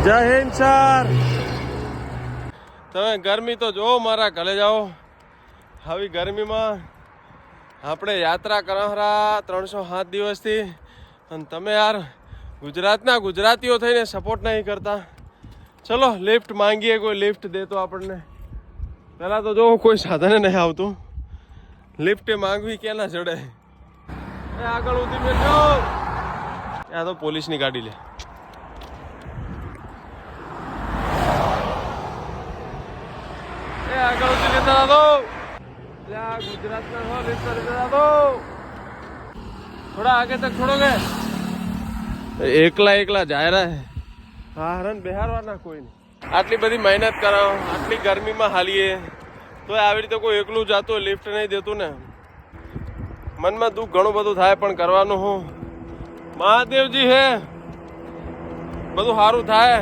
જય હિન્દ સર. તમે ગરમી તો જો મારા ઘરે જાઓ. આવી ગરમીમાં આપણે યાત્રા કરાવરા 307 દિવસથી, અને તમે યાર ગુજરાતના ગુજરાતીઓ થઈને સપોર્ટ નહીં કરતા. ચલો લિફ્ટ માંગીએ, કોઈ લિફ્ટ દે તો આપણને. પહેલાં તો જો કોઈ સાધને નહીં આવતું, લિફ્ટે માંગવી ક્યાંના ચડે. આગળ ઉધી મેળજો. ત્યાં તો પોલીસની ગાડી લે. આગળ ઉધી લેતા દો. ગુજરાતના હો લેતા લેતા દો. થોડા આગે તક છોડોગે. એકલા જાય રહે. હા હરણ બિહારવાના કોઈ નહીં. આટલી બધી મહેનત કરાવો, આટલી ગરમીમાં હાલીએ તો આવી રીતે કોઈ એકલું જાતું લિફ્ટ નહીં દેતું ને. મનમાં દુઃખ ઘણું બધું થાય, પણ કરવાનું હું. મહાદેવજી હે, બધું સારું થાય.